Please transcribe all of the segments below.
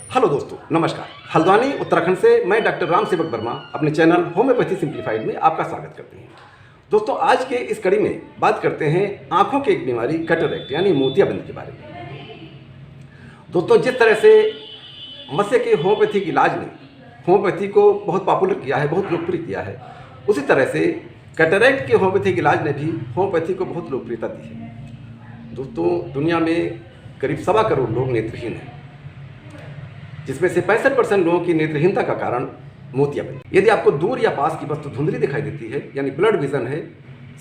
Hello दोस्तों, नमस्कार। हल्द्वानी उत्तराखंड से मैं डॉक्टर राम सेवक वर्मा अपने चैनल होम्योपैथी सिंप्लीफाइड में आपका स्वागत करते हैं। दोस्तों, आज के इस कड़ी में बात करते हैं आंखों की एक बीमारी कैटरैक्ट यानी मोतियाबिंद के बारे में। दोस्तों, जिस तरह से मत्स्य के होम्योपैथिक इलाज ने होम्योपैथी को बहुत पॉपुलर किया है, बहुत लोकप्रिय किया है, उसी तरह से कैटरैक्ट के होम्योपैथिक इलाज ने भी होम्योपैथी को बहुत लोकप्रियता दी है। दोस्तों, दुनिया में करीब 1.25 करोड़ लोग नेत्रहीन हैं, जिसमें से 65% लोगों की नेत्रहीनता का कारण मोतियाबिंद। यदि आपको दूर या पास की वस्तु धुंधली दिखाई देती है यानी ब्लड विजन है,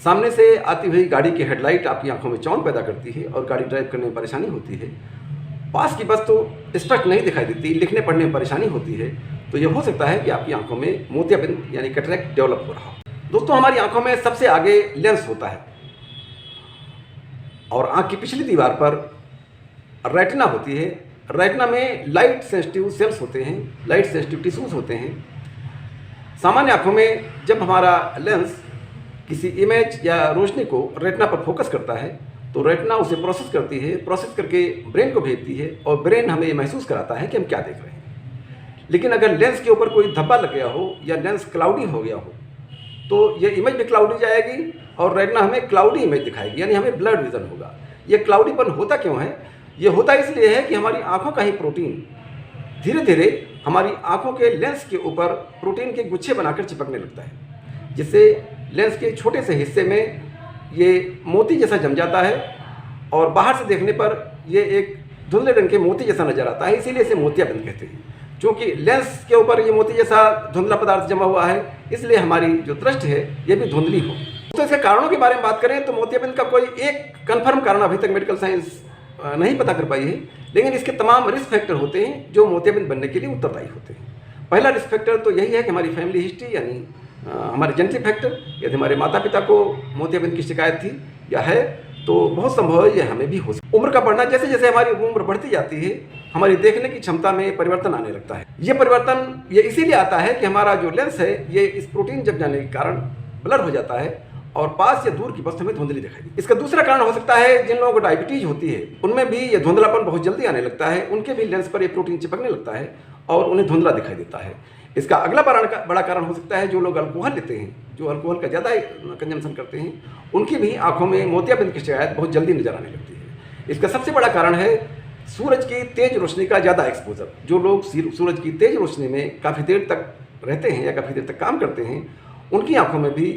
सामने से आती हुई गाड़ी की हेडलाइट आपकी आंखों में चौंध पैदा करती है और गाड़ी ड्राइव करने में परेशानी होती है, पास की वस्तु स्पष्ट नहीं दिखाई देती, लिखने पढ़ने में परेशानी होती है, तो यह हो सकता है कि आपकी आंखों में मोतियाबिंद यानी कैटरैक्ट डेवलप हो रहा हो। दोस्तों, हमारी आंखों में सबसे आगे लेंस होता है और आंख की पिछली दीवार पर रेटिना होती है। रेटिना में लाइट सेंसिटिव सेल्स होते हैं, लाइट सेंसिटिव टिश्यूज होते हैं। सामान्य आंखों में जब हमारा लेंस किसी इमेज या रोशनी को रेटिना पर फोकस करता है तो रेटिना उसे प्रोसेस करती है, प्रोसेस करके ब्रेन को भेजती है और ब्रेन हमें महसूस कराता है कि हम क्या देख रहे हैं। लेकिन अगर लेंस के ऊपर कोई धब्बा लग गया हो या लेंस क्लाउडी हो गया हो तो ये इमेज भी क्लाउडी जाएगी और रेटिना हमें क्लाउडी इमेज दिखाएगी, यानी हमें ब्लड विजन होगा। ये क्लाउडीपन होता क्यों है? ये होता इसलिए है कि हमारी आंखों का ही प्रोटीन धीरे धीरे हमारी आंखों के लेंस के ऊपर प्रोटीन के गुच्छे बनाकर चिपकने लगता है, जिससे लेंस के छोटे से हिस्से में ये मोती जैसा जम जाता है और बाहर से देखने पर ये एक धुंधले रंग के मोती जैसा नजर आता है। इसीलिए इसे मोतियाबिंद कहते हैं। क्योंकि लेंस के ऊपर ये मोती जैसा धुंधला पदार्थ जमा हुआ है, इसलिए हमारी जो दृष्टि है ये भी धुंधली हो। तो इसके कारणों के बारे में बात करें तो मोतियाबिंद का कोई एक कन्फर्म कारण अभी तक मेडिकल साइंस नहीं पता कर पाई है, लेकिन इसके तमाम रिस्क फैक्टर होते हैं जो मोतियाबिंद बनने के लिए उत्तरदायी होते हैं। पहला रिस्क फैक्टर तो यही है कि हमारी फैमिली हिस्ट्री यानी हमारे जेनेटिक फैक्टर। यदि हमारे माता पिता को मोतियाबिंद की शिकायत थी या है तो बहुत संभव है ये हमें भी हो सकता है। उम्र का बढ़ना, जैसे जैसे हमारी उम्र बढ़ती जाती है हमारी देखने की क्षमता में परिवर्तन आने लगता है। ये परिवर्तन ये इसीलिए आता है कि हमारा जो लेंस है ये इस प्रोटीन जम जाने के कारण ब्लर हो जाता है और पास या दूर की वस्तु हमें धुंधली दिखाई देती है। इसका दूसरा कारण हो सकता है जिन लोगों को डायबिटीज होती है उनमें भी ये धुंधलापन बहुत जल्दी आने लगता है, उनके भी लेंस पर ये प्रोटीन चिपकने लगता है और उन्हें धुंधला दिखाई देता है। इसका अगला बड़ा कारण हो सकता है जो लोग अल्कोहल लेते हैं, जो अल्कोहल का ज़्यादा कंजम्पशन करते हैं, उनकी भी आंखों में मोतियाबिंद की शिकायत बहुत जल्दी नजर आने लगती है। इसका सबसे बड़ा कारण है सूरज की तेज रोशनी का ज़्यादा एक्सपोजर। जो लोग सूरज की तेज रोशनी में काफ़ी देर तक रहते हैं या काफ़ी देर तक काम करते हैं, उनकी आंखों में भी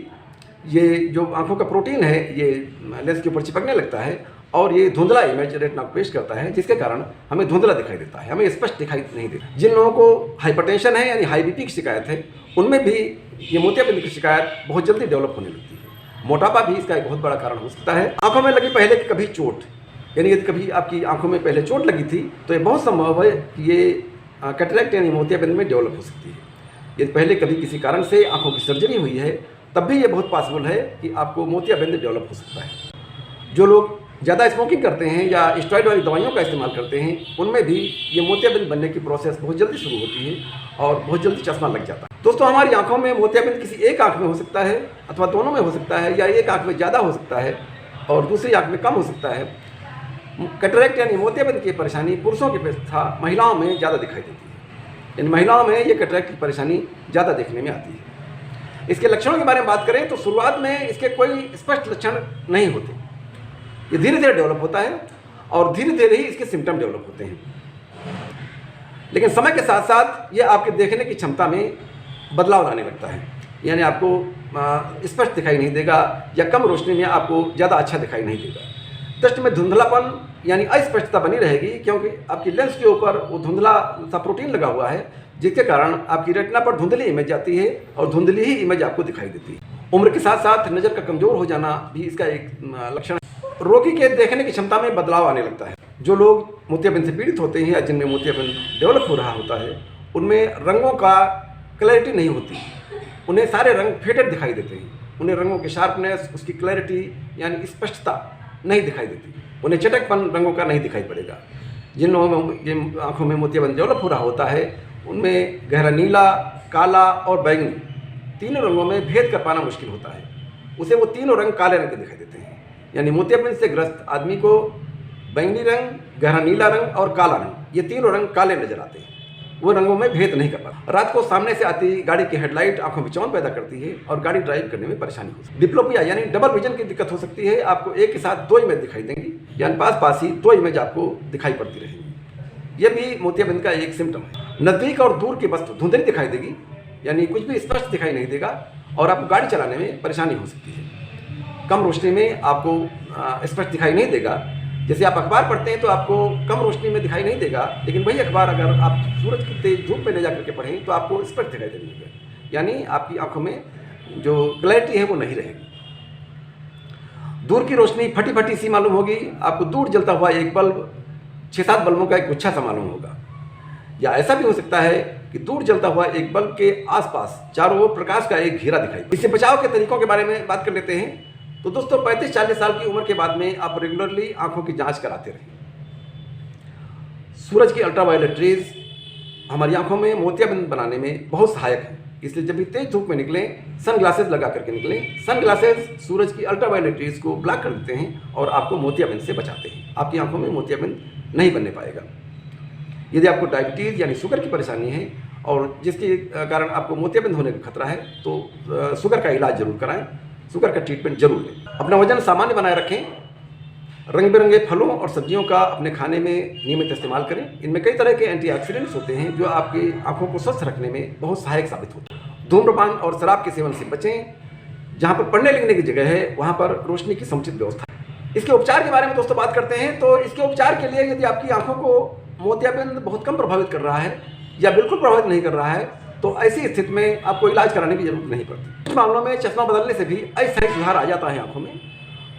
ये जो आंखों का प्रोटीन है ये लेंस के ऊपर चिपकने लगता है और ये धुंधला इमेज रेटिना को पेश करता है, जिसके कारण हमें धुंधला दिखाई देता है, हमें स्पष्ट दिखाई नहीं देता। जिन लोगों को हाइपरटेंशन है यानी हाई बीपी की शिकायत है, उनमें भी ये मोतियाबिंद की शिकायत बहुत जल्दी डेवलप होने लगती है। मोटापा भी इसका एक बहुत बड़ा कारण हो सकता है। आंखों में लगी पहले की कभी चोट, यानी यदि कभी आपकी आंखों में पहले चोट लगी थी तो ये बहुत संभव है कि ये कैटरैक्ट यानी मोतियाबिंद में डेवलप हो सकती है। यदि पहले कभी किसी कारण से आंखों की सर्जरी हुई है तब भी ये बहुत पॉसिबल है कि आपको मोतियाबिंद डेवलप हो सकता है। जो लोग ज़्यादा स्मोकिंग करते हैं या स्टेरॉइड वाली दवाइयों का इस्तेमाल करते हैं उनमें भी ये मोतियाबिंद बनने की प्रोसेस बहुत जल्दी शुरू होती है और बहुत जल्दी चश्मा लग जाता है। दोस्तों, हमारी आंखों में मोतियाबिंद किसी एक आंख में हो सकता है अथवा दोनों में हो सकता है या एक आंख में ज़्यादा हो सकता है और दूसरी आंख में कम हो सकता है। कैटरैक्ट यानी मोतियाबिंद की परेशानी पुरुषों की अपेक्षा महिलाओं में ज़्यादा दिखाई देती है। इन महिलाओं में ये कैटरैक्ट की परेशानी ज़्यादा देखने में आती है। इसके लक्षणों के बारे में बात करें तो शुरुआत में इसके कोई स्पष्ट लक्षण नहीं होते, ये धीरे धीरे डेवलप होता है और धीरे धीरे ही इसके सिम्टम डेवलप होते हैं। लेकिन समय के साथ साथ ये आपके देखने की क्षमता में बदलाव लाने लगता है, यानी आपको स्पष्ट दिखाई नहीं देगा या कम रोशनी में आपको ज़्यादा अच्छा दिखाई नहीं देगा। दृष्टि में धुंधलापन यानी अस्पष्टता बनी रहेगी क्योंकि आपकी लेंस के ऊपर वो धुंधला सा प्रोटीन लगा हुआ है, जिसके कारण आपकी रेटिना पर धुंधली इमेज जाती है और धुंधली ही इमेज आपको दिखाई देती है। उम्र के साथ साथ नज़र का कमज़ोर हो जाना भी इसका एक लक्षण है। रोगी के देखने की क्षमता में बदलाव आने लगता है। जो लोग मोतियाबिंद से पीड़ित होते हैं या जिनमें मोतियाबिंद डेवलप हो रहा होता है उनमें रंगों का क्लैरिटी नहीं होती, उन्हें सारे रंग फेडेड दिखाई देते हैं, उन्हें रंगों की शार्पनेस, उसकी क्लैरिटी यानी स्पष्टता नहीं दिखाई देती, उन्हें चटकपन रंगों का नहीं दिखाई पड़ेगा। जिन लोगों में जिन आँखों में मोतियाबिंद डेवलप हो रहा होता है उनमें गहरा नीला, काला और बैंगनी तीनों रंगों में भेद कर पाना मुश्किल होता है। उसे वो तीनों रंग काले रंग के दिखाई देते हैं, यानी मोतियाबिंद से ग्रस्त आदमी को बैंगनी रंग, गहरा नीला रंग और काला रंग, ये तीनों रंग काले नजर आते हैं। वो रंगों में भेद नहीं कर पाता। रात को सामने से आती गाड़ी की हेडलाइट आंखों में चौंध पैदा करती है और गाड़ी ड्राइव करने में परेशानी हो सकती है। डिप्लोपिया यानी डबल विजन की दिक्कत हो सकती है। आपको एक के साथ दो इमेज दिखाई देंगी, यानी पास ही दो इमेज आपको दिखाई पड़ती रहेंगी। यह भी मोतियाबिंद का एक सिम्टम है। नज़दीक और दूर की वस्तु धुंधली दिखाई देगी, यानी कुछ भी स्पष्ट दिखाई नहीं देगा और आपको गाड़ी चलाने में परेशानी हो सकती है। कम रोशनी में आपको स्पष्ट दिखाई नहीं देगा। जैसे आप अखबार पढ़ते हैं तो आपको कम रोशनी में दिखाई नहीं देगा, लेकिन वही अखबार अगर आप सूरज की तेज धूप में ले जाकर के पढ़ें तो आपको स्पष्ट दिखाई देने लगेगा, यानी आपकी आंखों में जो क्लैरिटी है वो नहीं रहेगी। दूर की रोशनी फटी फटी सी मालूम होगी। आपको दूर जलता हुआ एक बल्ब 6-7 बल्बों का एक गुच्छा सा मालूम होगा। या ऐसा भी हो सकता है कि दूर जलता हुआ एक बल्ब के आसपास चारों ओर प्रकाश का एक घेरा दिखाई। इससे बचाव के तरीकों के बारे में बात कर लेते हैं। तो दोस्तों 35-40 साल की उम्र के बाद में आप रेगुलरली आंखों की जांच कराते रहें। सूरज की अल्ट्रावायलेट रेज हमारी आंखों में मोतियाबिंद बनाने में बहुत सहायक है, इसलिए जब भी तेज धूप में निकलें सन ग्लासेस लगा करके निकलें। सन ग्लासेस सूरज की अल्ट्रावायलेट रेज को ब्लॉक कर देते हैं और आपको मोतियाबिंद से बचाते हैं। आपकी आंखों में मोतियाबिंद नहीं बनने पाएगा। यदि आपको डायबिटीज़ यानी शुगर की परेशानी है और जिसके कारण आपको मोतियाबिंद होने का खतरा है तो शुगर का इलाज जरूर कराएं, शुगर का ट्रीटमेंट जरूर लें। अपना वजन सामान्य बनाए रखें। रंग बिरंगे फलों और सब्जियों का अपने खाने में नियमित इस्तेमाल करें। इनमें कई तरह के एंटीऑक्सीडेंट्स होते हैं जो आपकी आंखों को स्वस्थ रखने में बहुत सहायक साबित होते हैं। धूम्रपान और शराब के सेवन से बचें। जहाँ पर पढ़ने लिखने की जगह है वहाँ पर रोशनी की समुचित व्यवस्था। इसके उपचार के बारे में दोस्तों बात करते हैं। तो इसके उपचार के लिए यदि आपकी आंखों को मोतियाबिंद बहुत कम प्रभावित कर रहा है या बिल्कुल प्रभावित नहीं कर रहा है तो ऐसी स्थिति में आपको इलाज कराने की जरूरत नहीं पड़ती। कुछ मामलों में चश्मा बदलने से भी अस्थायी सुधार आ जाता है आंखों में,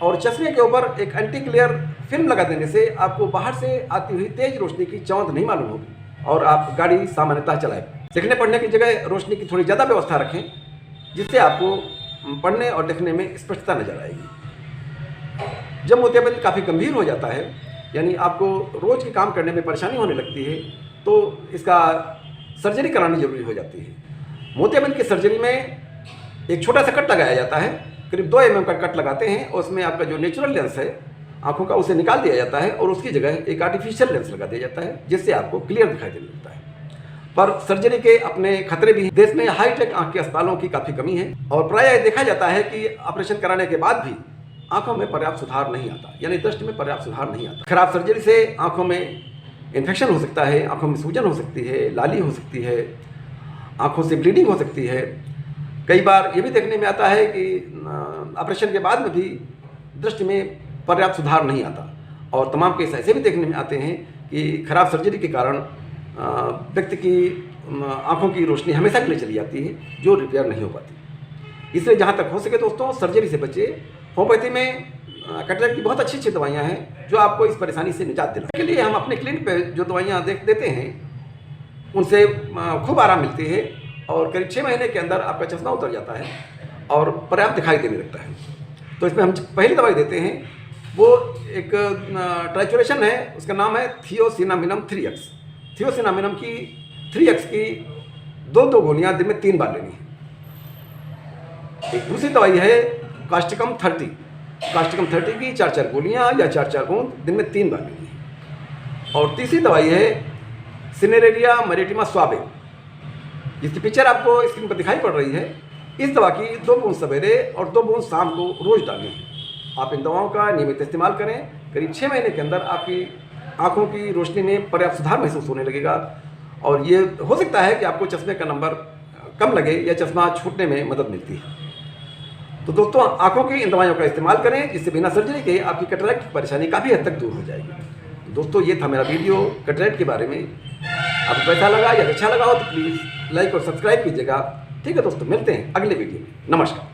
और चश्मे के ऊपर एक एंटी क्लियर फिल्म लगा देने से आपको बाहर से आती हुई तेज रोशनी की चौंध नहीं मालूम होगी और आप गाड़ी सामान्यतः चलाएं। लिखने पढ़ने की जगह रोशनी की थोड़ी ज़्यादा व्यवस्था रखें, जिससे आपको पढ़ने और लिखने में स्पष्टता नजर आएगी। जब मोतियाबिंद काफ़ी गंभीर हो जाता है, यानी आपको रोज़ के काम करने में परेशानी होने लगती है, तो इसका सर्जरी करानी जरूरी हो जाती है। मोतियाबिंद की सर्जरी में एक छोटा सा कट लगाया जाता है, करीब 2 mm का कट लगाते हैं और उसमें आपका जो नेचुरल लेंस है आंखों का उसे निकाल दिया जाता है और उसकी जगह एक आर्टिफिशियल लेंस लगा दिया जाता है, जिससे आपको क्लियर दिखाई देने लगता है। पर सर्जरी के अपने खतरे भी हैं। देश में हाईटेक आंख के अस्पतालों की काफ़ी कमी है और प्रायः देखा जाता है कि ऑपरेशन कराने के बाद भी आंखों में पर्याप्त सुधार नहीं आता, यानी दृष्टि में पर्याप्त सुधार नहीं आता। खराब सर्जरी से आंखों में इन्फेक्शन हो सकता है, आंखों में सूजन हो सकती है, लाली हो सकती है, आंखों से ब्लीडिंग हो सकती है। कई बार ये भी देखने में आता है कि ऑपरेशन के बाद में भी दृष्टि में पर्याप्त सुधार नहीं आता, और तमाम केस ऐसे भी देखने में आते हैं कि खराब सर्जरी के कारण व्यक्ति की आंखों की रोशनी हमेशा के लिए चली जाती है, जो रिपेयर नहीं हो पाती। इसलिए जहाँ तक हो सके दोस्तों सर्जरी से बचे। होम्योपैथी में कैटरेक्ट की बहुत अच्छी अच्छी दवाइयाँ हैं जो आपको इस परेशानी से निजात दिलाने के लिए हम अपने क्लिनिक पे जो दवाइयाँ देते हैं उनसे खूब आराम मिलती है और करीब 6 महीने के अंदर आपका चश्मा उतर जाता है और पर्याप्त दिखाई देने लगता है। तो इसमें हम पहली दवाई देते हैं, वो एक ट्राइचुरेशन है, उसका नाम है थियोसिनामिनम 3x। थियोसिनामिनम की 3x की 2 गोलियाँ दिन में 3 बार लेनी है। एक दूसरी दवाई है कास्टिकम 30। कास्टिकम 30 की 4 गोलियाँ या 4 बूंद दिन में 3 बार लेनी है। और तीसरी दवाई है सिनेरेरिया मैरिटिमा स्वाबे, जिसकी पिक्चर आपको स्क्रीन पर दिखाई पड़ रही है। इस दवा की 2 बूंद सवेरे और 2 बूंद शाम को रोज डालनी है। आप इन दवाओं का नियमित इस्तेमाल करें। करीब 6 महीने के अंदर आपकी आंखों की रोशनी में पर्याप्त सुधार महसूस होने लगेगा और ये हो सकता है कि आपको चश्मे का नंबर कम लगे या चश्मा छूटने में मदद मिलती है। तो दोस्तों आंखों की इन दवाइयों का इस्तेमाल करें, जिससे बिना सर्जरी के आपकी कैटरेक्ट की परेशानी काफ़ी हद तक दूर हो जाएगी। दोस्तों ये था मेरा वीडियो कैटरेक्ट के बारे में। आपको कैसा लगा या अच्छा लगा हो तो प्लीज़ लाइक और सब्सक्राइब कीजिएगा। ठीक है दोस्तों, मिलते हैं अगले वीडियो में। नमस्कार।